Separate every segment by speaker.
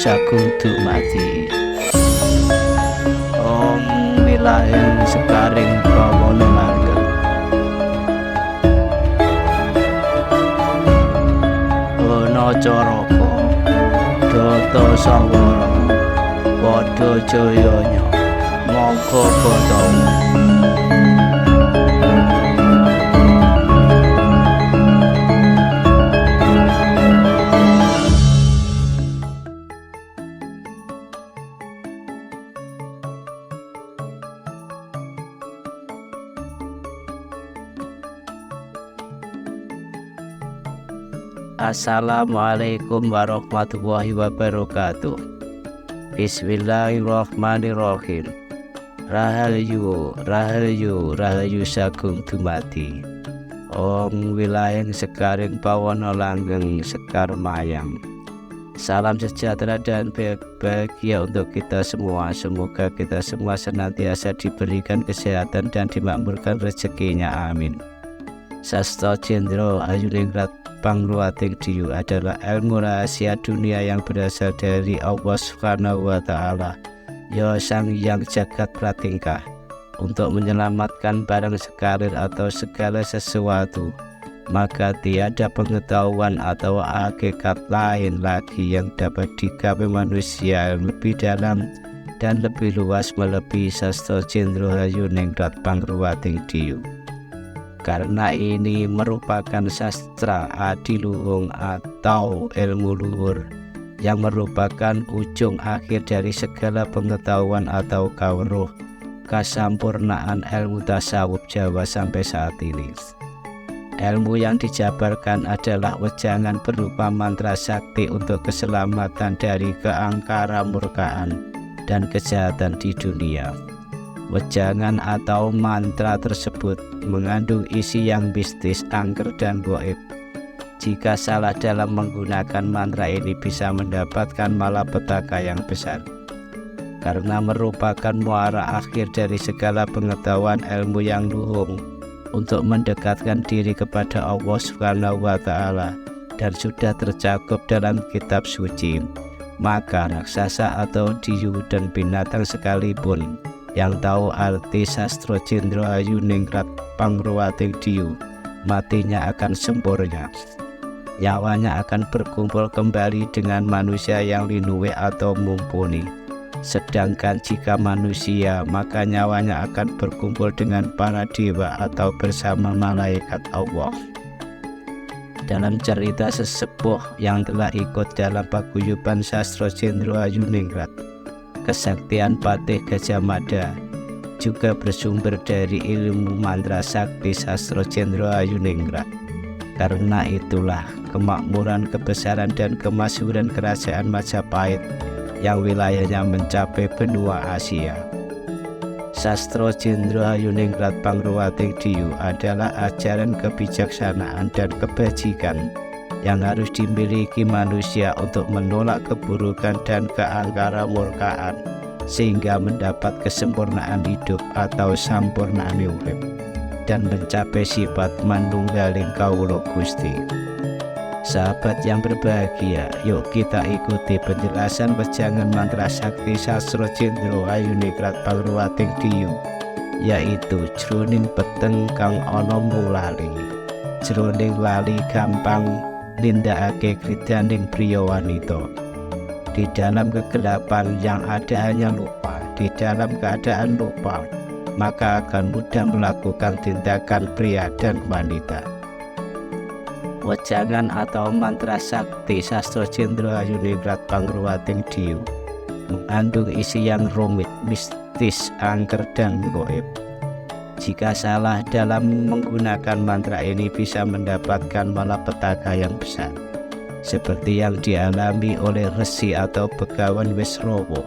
Speaker 1: sagung dumadi Om wilayah sekaring bawana langgeng ana caraka Data Sawara padha jayanya monggo Bathara. Assalamualaikum warahmatullahi wabarakatuh. Bismillahirrahmanirrahim. Rahayu, rahayu, rahayu sagung dumadi Om wilayah sekaring bawana langgeng sekar mayang. Salam sejahtera dan bahagia untuk kita semua. Semoga kita semua senantiasa diberikan kesehatan dan dimakmurkan rezekinya, amin. Sastra Jendra Ayuningrat Pangruwating Diyu adalah ilmu rahasia dunia yang berasal dari Allah Subhanahu wa Ta'ala, Ya Sang Yang Jagat Pratingkah, untuk menyelamatkan barang sekalir atau segala sesuatu. Maka tiada pengetahuan atau hakikat lain lagi yang dapat digapai manusia yang lebih dalam dan lebih luas melebihi Sastra Jendra Ayuningrat Pangruwating Diyu. Karena ini merupakan sastra adiluhung atau ilmu luhur yang merupakan ujung akhir dari segala pengetahuan atau kawruh kesampurnaan ilmu tasawuf Jawa sampai saat ini. Ilmu yang dijabarkan adalah wejangan berupa mantra sakti untuk keselamatan dari keangkara murkaan dan kejahatan di dunia. Wejangan atau mantra tersebut mengandung isi yang mistis, angker, dan gaib. Jika salah dalam menggunakan mantra ini bisa mendapatkan malapetaka yang besar. Karena merupakan muara akhir dari segala pengetahuan ilmu yang luhung untuk mendekatkan diri kepada Allah Subhanahu wa Ta'ala dan sudah tercakup dalam kitab suci, maka raksasa atau diyu dan binatang sekalipun yang tahu arti Sastra Jendra Ayuningrat Pangruwating Diyu, matinya akan sempurna. Nyawanya akan berkumpul kembali dengan manusia yang linuwe atau mumpuni. Sedangkan jika manusia, maka nyawanya akan berkumpul dengan para dewa atau bersama malaikat Allah. Dalam cerita sesepuh yang telah ikut dalam paguyuban Sastra Jendra Ayuningrat, kesaktian Patih Gajah Mada juga bersumber dari ilmu mantra sakti Sastra Jendra Ayuningrat. Karena itulah kemakmuran, kebesaran, dan kemasyhuran kerajaan Majapahit yang wilayahnya mencapai benua Asia. Sastra Jendra Ayuningrat Pangruwating Diyu adalah ajaran kebijaksanaan dan kebajikan yang harus dimiliki manusia untuk menolak keburukan dan keangkara murkaan sehingga mendapat kesempurnaan hidup atau sampurnane urip dan mencapai sifat manunggaling kawula Gusti. Sahabat yang berbahagia, yuk kita ikuti penjelasan wejangan mantra sakti Sastra Jendra Ayuningrat Pangruwating Diyu, yaitu jroning peteng kang ana mulali, jroning lali gampang nindakake kridaning priya wanita. Di dalam kegelapan yang ada hanya lupa, di dalam keadaan lupa, maka akan mudah melakukan tindakan pria dan wanita. Wejangan atau mantra sakti Sastra Jendra Ayuningrat Pangruwating Diyu mengandung isi yang rumit, mistis, angker, dan gaib. Jika salah dalam menggunakan mantra ini bisa mendapatkan malapetaka yang besar, seperti yang dialami oleh Resi atau Begawan Wisrawa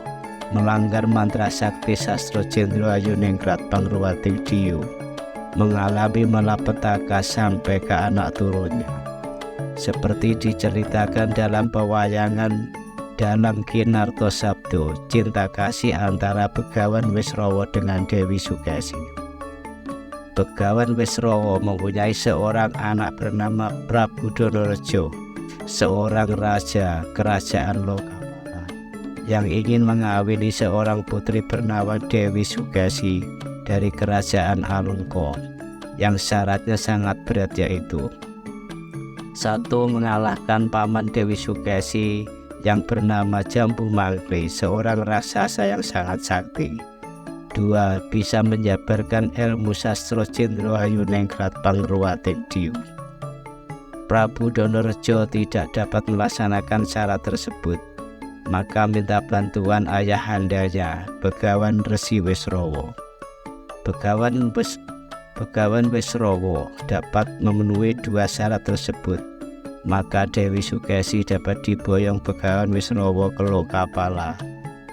Speaker 1: melanggar mantra sakti Sastra Jendra Ayuningrat Pangruwating Diyu, mengalami malapetaka sampai ke anak turunnya, seperti diceritakan dalam pewayangan dalam Kinarto Sabdo, cinta kasih antara Begawan Wisrawa dengan Dewi Sukesi. Begawan Wisrawa mempunyai seorang anak bernama Prabu Donorejo, seorang raja kerajaan Lokapala yang ingin mengawini seorang putri bernama Dewi Sukesi dari kerajaan Alengka, yang syaratnya sangat berat, yaitu 1. Mengalahkan paman Dewi Sukesi yang bernama Jambu Mangkli, seorang raksasa yang sangat sakti. 2. Bisa menjabarkan ilmu sastra Cendrawasih Ningrat Pangruwating Diyu. Prabu Donorejo tidak dapat melaksanakan syarat tersebut, maka minta bantuan ayahandanya, Begawan Resi Wisrawa. Begawan Wisrawa dapat memenuhi 2 syarat tersebut, maka Dewi Sukesi dapat diboyong Begawan Wisrawa ke Lokapala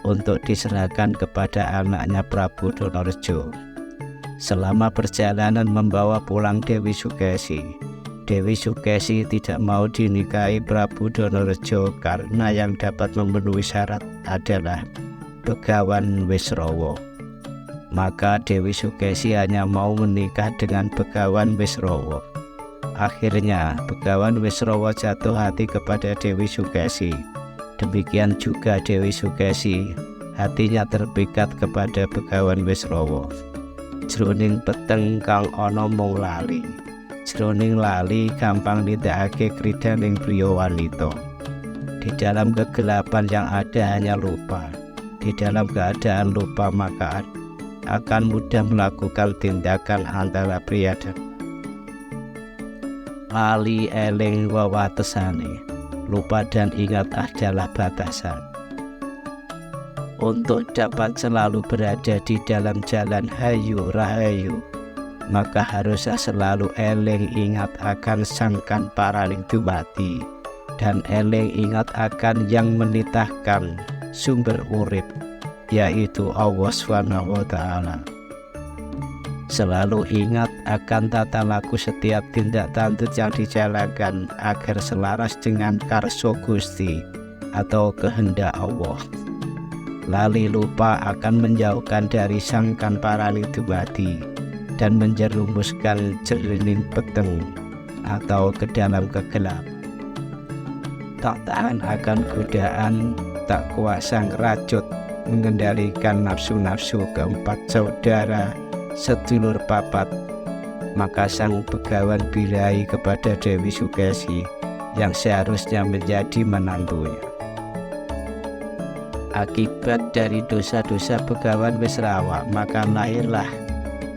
Speaker 1: untuk diserahkan kepada anaknya Prabu Donorejo. Selama perjalanan membawa pulang Dewi Sukesi tidak mau dinikahi Prabu Donorejo karena yang dapat memenuhi syarat adalah Begawan Wisrawa. Maka Dewi Sukesi hanya mau menikah dengan Begawan Wisrawa. Akhirnya Begawan Wisrawa jatuh hati kepada Dewi Sukesi. Demikian juga Dewi Sukesi hatinya terpikat kepada Begawan Wisrawa. Jroning peteng kang ana mung lali, jroning lali gampang nindakake kridaning priya wanita. Di dalam kegelapan yang ada hanya lupa. Di dalam keadaan lupa maka akan mudah melakukan tindakan antara pria dan lali eling wawatesane. Lupa dan ingat adalah batasan. Untuk dapat selalu berada di dalam jalan hayu rahayu, maka haruslah selalu eling ingat akan sangkan paraling dumati, dan eling ingat akan yang menitahkan sumber urip, yaitu Allah SWT. Selalu ingat akan tata laku setiap tindak tanduk yang dijalankan agar selaras dengan karso Gusti atau kehendak Allah. Lali lupa akan menjauhkan dari sangkan paraling dumati dan menjerumuskan jerining peteng atau ke dalam kegelapan. Tak tahan akan godaan, tak kuasa ngerajut, mengendalikan nafsu-nafsu keempat saudara sedulur papat, maka sang Begawan birahi kepada Dewi Sukesi yang seharusnya menjadi menantunya. Akibat dari dosa-dosa Begawan Wisrawa, maka lahirlah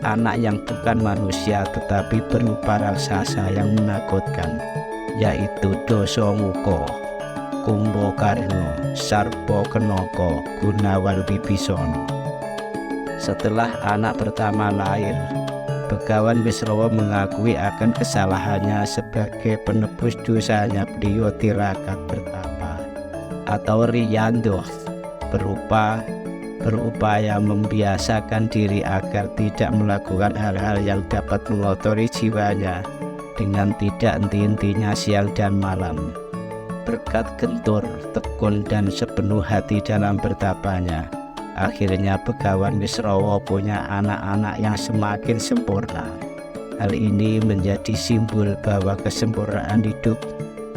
Speaker 1: anak yang bukan manusia tetapi berupa raksasa yang menakutkan, yaitu Dasamuka, Kumbakarna, Sarpakenaka, Gunawan Wibisana. Setelah anak pertama lahir, Begawan Wisrawa mengakui akan kesalahannya sebagai penebus dosanya beliau tirakat bertapa atau riyando, berupaya membiasakan diri agar tidak melakukan hal-hal yang dapat mengotori jiwanya dengan tidak henti-hentinya siang dan malam. Berkat gentur, tekun dan sepenuh hati dalam bertapanya, akhirnya Begawan Wisrawa punya anak-anak yang semakin sempurna. Hal ini menjadi simbol bahwa kesempurnaan hidup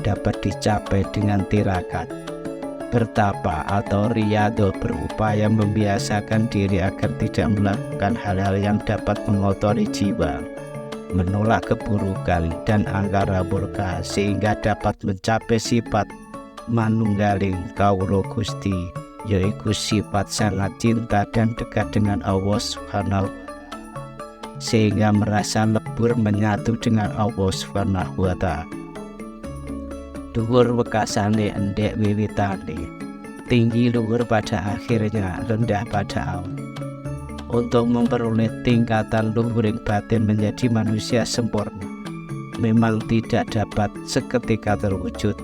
Speaker 1: dapat dicapai dengan tirakat. Bertapa atau riyadho berupaya membiasakan diri agar tidak melakukan hal-hal yang dapat mengotori jiwa, menolak keburukan dan angkara murka, sehingga dapat mencapai sifat manunggaling kawula Gusti, yaitu sifat sangat cinta dan dekat dengan Allah SWT, sehingga merasa lebur menyatu dengan Allah SWT. Dhuwur wekasane endek wiwitane, tinggi luhur pada akhirnya, rendah pada awal. Untuk memperoleh tingkatan luhuring batin menjadi manusia sempurna memang tidak dapat seketika terwujud,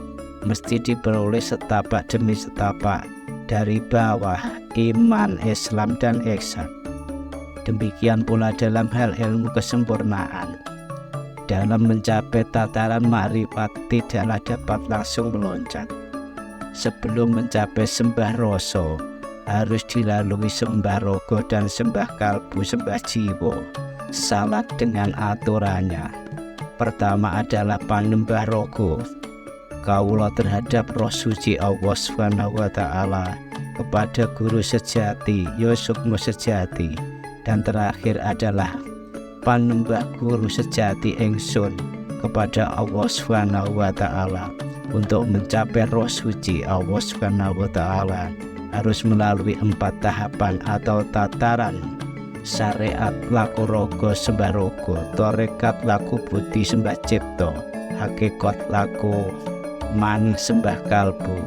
Speaker 1: mesti diperoleh setapak demi setapak dari bawah iman, Islam, dan ihsan. Demikian pula dalam hal ilmu kesempurnaan. Dalam mencapai tataran ma'rifat tidaklah dapat langsung meloncat. Sebelum mencapai sembah rasa, harus dilalui sembah rogo dan sembah kalbu, sembah jiwa. Salat dengan aturannya. Pertama adalah panembah rogo, kawula terhadap roh suci Allah SWT, kepada guru sejati, Yosukmo sejati, dan terakhir adalah panembah guru sejati ingsun kepada Allah Subhanahu wa Ta'ala. Untuk mencapai roh suci Allah Subhanahu wa Ta'ala harus melalui 4 tahapan atau tataran: syariat laku rogo sembah rogo, torekat laku budi sembah cipto, hakikat laku man sembah kalbu,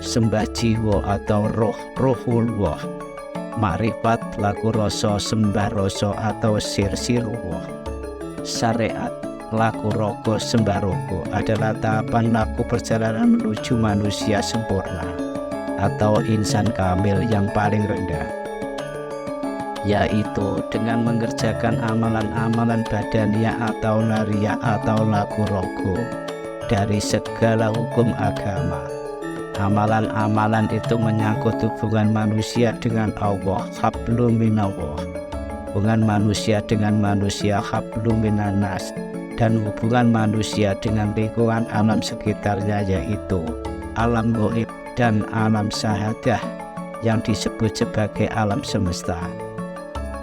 Speaker 1: sembah jiwa atau rohullah, makrifat laku rasa sembah rasa atau sirsiruwah. Syariat laku rogo sembah rogo adalah tahapan laku perjalanan menuju manusia sempurna atau insan kamil yang paling rendah, yaitu dengan mengerjakan amalan-amalan badaniah atau nariyah atau laku rogo dari segala hukum agama. Amalan-amalan itu menyangkut hubungan manusia dengan Allah, hablum minallah, hubungan manusia dengan manusia, hablum minannas, dan hubungan manusia dengan lingkungan alam sekitarnya, yaitu alam gaib dan alam syahadah yang disebut sebagai alam semesta.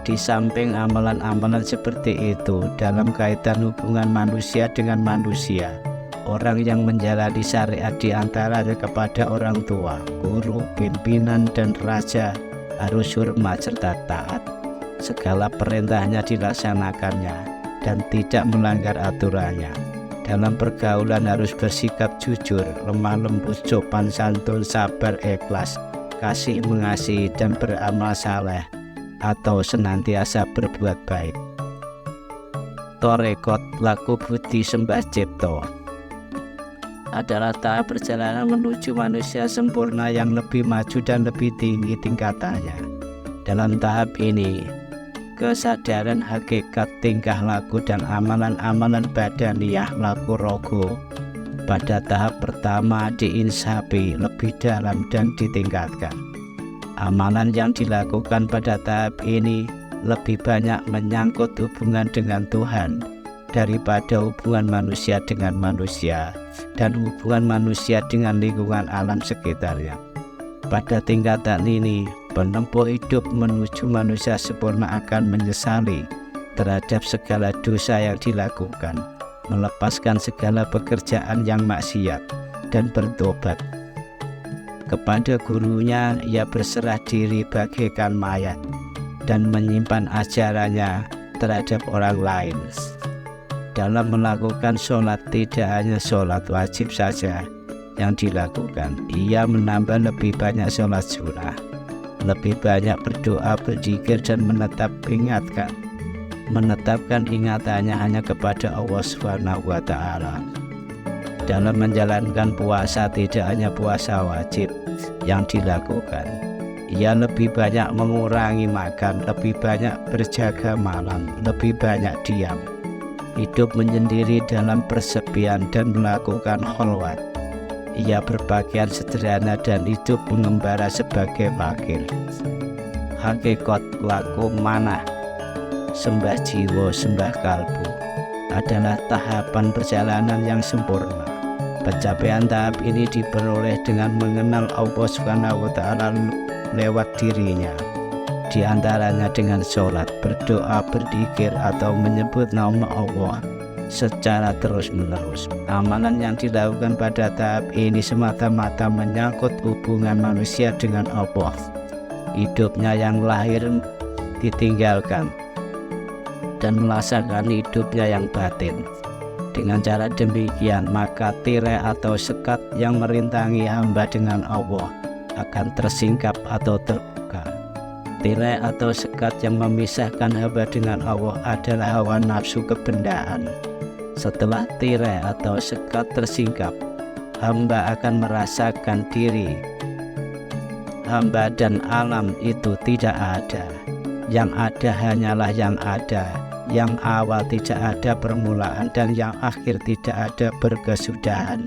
Speaker 1: Di samping amalan-amalan seperti itu, dalam kaitan hubungan manusia dengan manusia, orang yang menjalani syariat di antaranya kepada orang tua, guru, pimpinan, dan raja harus hormat serta taat. Segala perintahnya dilaksanakannya dan tidak melanggar aturannya. Dalam pergaulan harus bersikap jujur, lemah lembut, sopan santun, sabar, ikhlas, kasih mengasihi, dan beramal saleh atau senantiasa berbuat baik. Torekot laku budi sembah cipto adalah tahap perjalanan menuju manusia sempurna yang lebih maju dan lebih tinggi tingkatannya. Dalam tahap ini, kesadaran hakikat tingkah laku dan amalan-amalan badaniah laku rogo pada tahap pertama diinsapi lebih dalam dan ditingkatkan. Amalan yang dilakukan pada tahap ini lebih banyak menyangkut hubungan dengan Tuhan daripada hubungan manusia dengan manusia dan hubungan manusia dengan lingkungan alam sekitarnya. Pada tingkatan ini, penempuh hidup menuju manusia sempurna akan menyesali terhadap segala dosa yang dilakukan, melepaskan segala pekerjaan yang maksiat, dan bertobat. Kepada gurunya ia berserah diri bagaikan mayat dan menyimpan ajarannya terhadap orang lain. Dalam melakukan sholat, tidak hanya sholat wajib saja yang dilakukan, ia menambah lebih banyak sholat sunnah, lebih banyak berdoa, berzikir, dan menetapkan ingatannya hanya kepada Allah Subhanahu wa Ta'ala. Dalam menjalankan puasa, tidak hanya puasa wajib yang dilakukan, ia lebih banyak mengurangi makan, lebih banyak berjaga malam, lebih banyak diam, hidup menyendiri dalam persepian, dan melakukan kholwat. Ia berpakaian sederhana dan hidup mengembara sebagai fakir. Hakikat laku manah sembah jiwa sembah kalbu adalah tahapan perjalanan yang sempurna. Pencapaian tahap ini diperoleh dengan mengenal Allah Subhanahu wa Ta'ala lewat dirinya, di antaranya dengan sholat, berdoa, berzikir, atau menyebut nama Allah secara terus-menerus. Amalan yang dilakukan pada tahap ini semata-mata menyangkut hubungan manusia dengan Allah. Hidupnya yang lahir ditinggalkan dan melaksanakan hidupnya yang batin. Dengan cara demikian, maka tirai atau sekat yang merintangi hamba dengan Allah akan tersingkap atau terbuka. Tirai atau sekat yang memisahkan hamba dengan Allah adalah hawa nafsu kebendaan. Setelah tirai atau sekat tersingkap, hamba akan merasakan diri hamba dan alam itu tidak ada. Yang ada hanyalah yang ada, yang awal tidak ada permulaan, dan yang akhir tidak ada berkesudahan.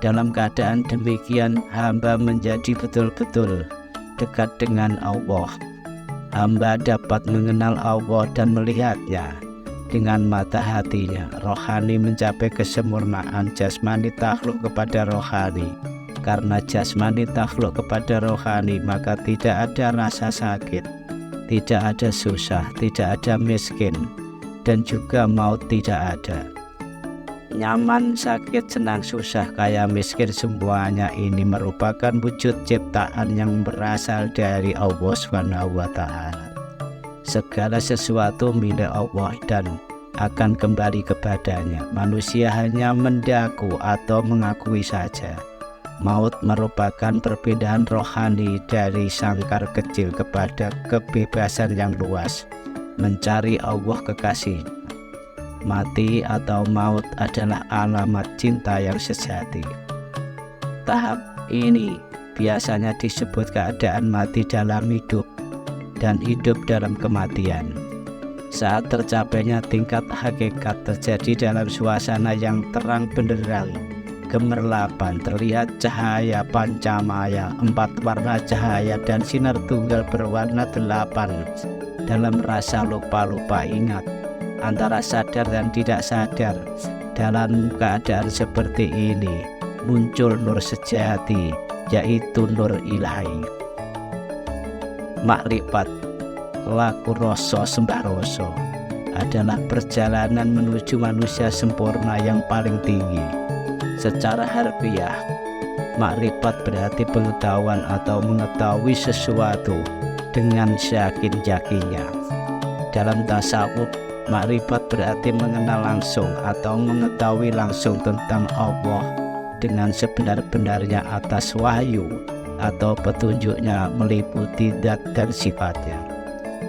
Speaker 1: Dalam keadaan demikian, hamba menjadi betul-betul dekat dengan Allah. Hamba dapat mengenal Allah dan melihatnya dengan mata hatinya. Rohani mencapai kesempurnaan, jasmani takluk kepada rohani, Karena jasmani takluk kepada rohani, maka tidak ada rasa sakit, tidak ada susah, tidak ada miskin, dan juga maut tidak ada. Nyaman, sakit, senang, susah, kaya, miskin, semuanya ini merupakan wujud ciptaan yang berasal dari Allah SWT. Segala sesuatu milik Allah dan akan kembali kepadanya. Manusia hanya mendaku atau mengakui saja. Maut merupakan perpindahan rohani dari sangkar kecil kepada kebebasan yang luas, mencari Allah kekasih. Mati atau maut adalah alamat cinta yang sejati. Tahap ini biasanya disebut keadaan mati dalam hidup dan hidup dalam kematian. Saat tercapainya tingkat hakikat terjadi dalam suasana yang terang benderang, gemerlapan, terlihat cahaya pancamaya, 4 warna cahaya dan sinar tunggal berwarna 8 dalam rasa lupa-lupa ingat antara sadar dan tidak sadar. Dalam keadaan seperti ini muncul nur sejati, yaitu nur ilahi. Makrifat laku rasa sembah rasa adalah perjalanan menuju manusia sempurna yang paling tinggi. Secara harfiah, makrifat berarti pengetahuan atau mengetahui sesuatu dengan yakin-yakinnya. Dalam tasawuf, makrifat berarti mengenal langsung atau mengetahui langsung tentang Allah dengan sebenar-benarnya atas wahyu atau petunjuknya meliputi zat dan sifatnya.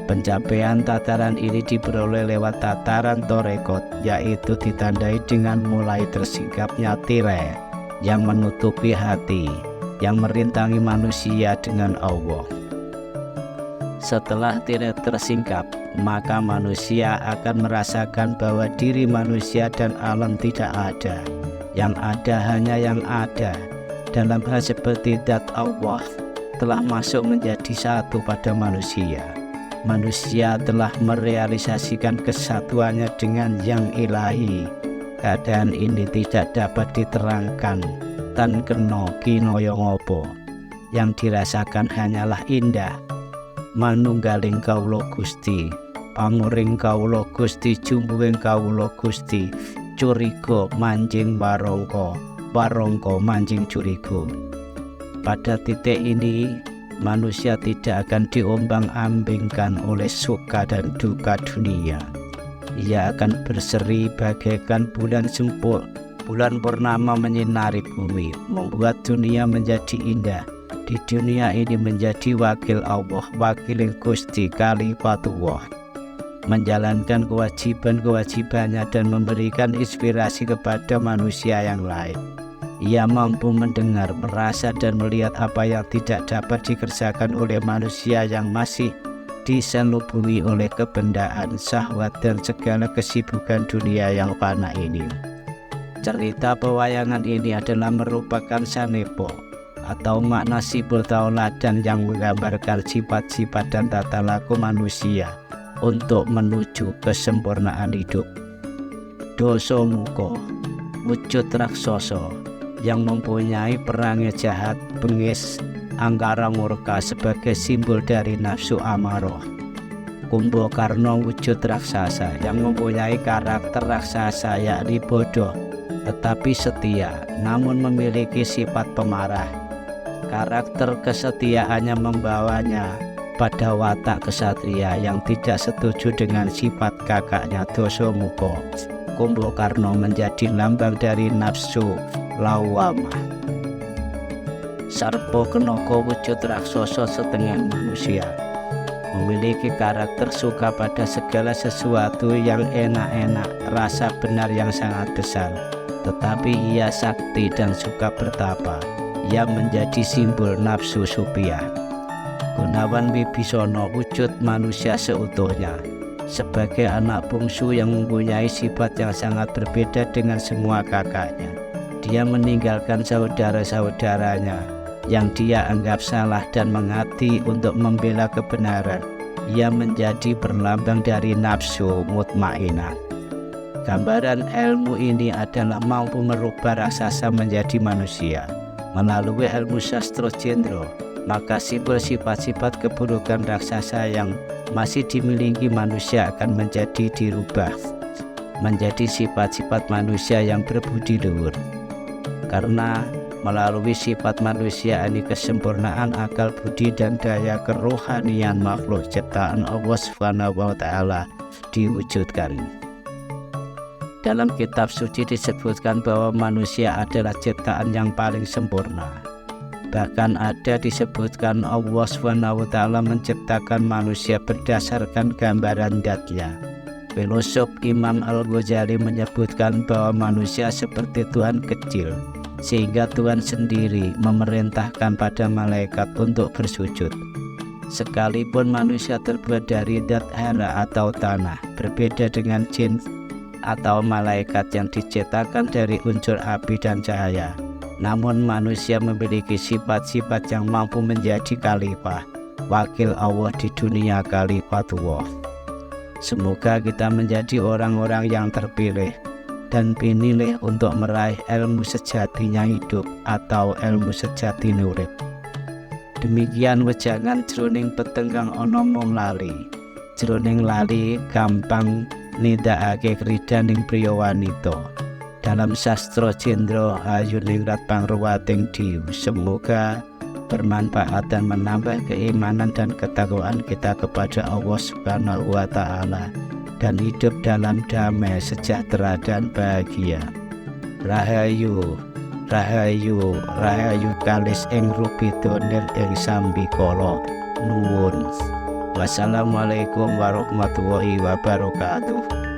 Speaker 1: Pencapaian tataran ini diperoleh lewat tataran torekot, yaitu ditandai dengan mulai tersingkapnya tirai yang menutupi hati yang merintangi manusia dengan Allah. Setelah tirai tersingkap, maka manusia akan merasakan bahwa diri manusia dan alam tidak ada. Yang ada hanya yang ada. Dalam hal seperti zat Allah telah masuk menjadi satu pada manusia. Manusia telah merealisasikan kesatuannya dengan yang ilahi. Keadaan ini tidak dapat diterangkan tan kena kinoyo ngopo. Yang dirasakan hanyalah indah. Manunggaling kawula Gusti, panguring kawula Gusti, jumbuhing kawula Gusti, curiga manjing barongko, barongko manjing curiga. Pada titik ini manusia tidak akan diombang-ambingkan oleh suka dan duka dunia. Ia akan berseri bagaikan bulan sempur, bulan purnama menyinari bumi, membuat dunia menjadi indah. Di dunia ini menjadi wakil Allah, wakil Gusti Kalifatullah, menjalankan kewajiban-kewajibannya dan memberikan inspirasi kepada manusia yang lain. Ia mampu mendengar, merasa dan melihat apa yang tidak dapat dikerjakan oleh manusia yang masih diselubungi oleh kebendaan, syahwat dan segala kesibukan dunia yang fana ini. Cerita pewayangan ini adalah merupakan sanepo atau makna simbol tauladan yang menggambarkan sifat-sifat dan tata laku manusia untuk menuju kesempurnaan hidup. Dosa muka, wujud raksasa yang mempunyai perangai jahat, bengis, angkara murka sebagai simbol dari nafsu amarah. Kumbakarna wujud raksasa yang mempunyai karakter raksasa, yakni bodoh tetapi setia, namun memiliki sifat pemarah. Karakter kesetiaannya membawanya pada watak kesatria yang tidak setuju dengan sifat kakaknya Dasamuka. Kumbakarna menjadi lambang dari nafsu lawamah. Sarpa Kenaka wujud raksasa setengah manusia, memiliki karakter suka pada segala sesuatu yang enak-enak, rasa benar yang sangat besar, tetapi ia sakti dan suka bertapa. Ia menjadi simbol nafsu supiah. Gunawan Wibisana wujud manusia seutuhnya, sebagai anak bungsu yang mempunyai sifat yang sangat berbeda dengan semua kakaknya. Dia meninggalkan saudara-saudaranya yang dia anggap salah dan mengabdi untuk membela kebenaran. Ia menjadi berlambang dari nafsu mutmainah. Gambaran ilmu ini adalah mampu merubah raksasa menjadi manusia. Melalui ilmu sastra Cendro, maka simbol sifat-sifat keburukan raksasa yang masih dimiliki manusia akan menjadi dirubah menjadi sifat-sifat manusia yang berbudi luhur. Karena melalui sifat manusia ini kesempurnaan akal budi dan daya kerohanian makhluk ciptaan Allah SWT diwujudkan. Dalam kitab suci disebutkan bahwa manusia adalah ciptaan yang paling sempurna. Bahkan ada disebutkan Allah SWT menciptakan manusia berdasarkan gambaran zatnya. Filosof Imam Al-Ghazali menyebutkan bahwa manusia seperti Tuhan kecil, sehingga Tuhan sendiri memerintahkan pada malaikat untuk bersujud. Sekalipun manusia terbuat dari zat hara atau tanah, berbeda dengan jin atau malaikat yang diciptakan dari unsur api dan cahaya. Namun manusia memiliki sifat-sifat yang mampu menjadi khalifah, wakil Allah di dunia khalifatullah. Semoga kita menjadi orang-orang yang terpilih dan pinilih untuk meraih ilmu sejatinya hidup atau ilmu sejati urip. Demikian wejangan jroning petenggang ana mung lali. Jroning lali gampang nindakake kridaning priya wanita. Dalam sastra Cendro ayuningrat pangruwating diu. Semoga bermanfaat dan menambah keimanan dan ketakwaan kita kepada Allah Subhanahu wa Ta'ala, dan hidup dalam damai, sejahtera dan bahagia. Rahayu, rahayu, rahayu kalis ing rubidonil ing sambikala. Nuwun. Wassalamualaikum warahmatullahi wabarakatuh.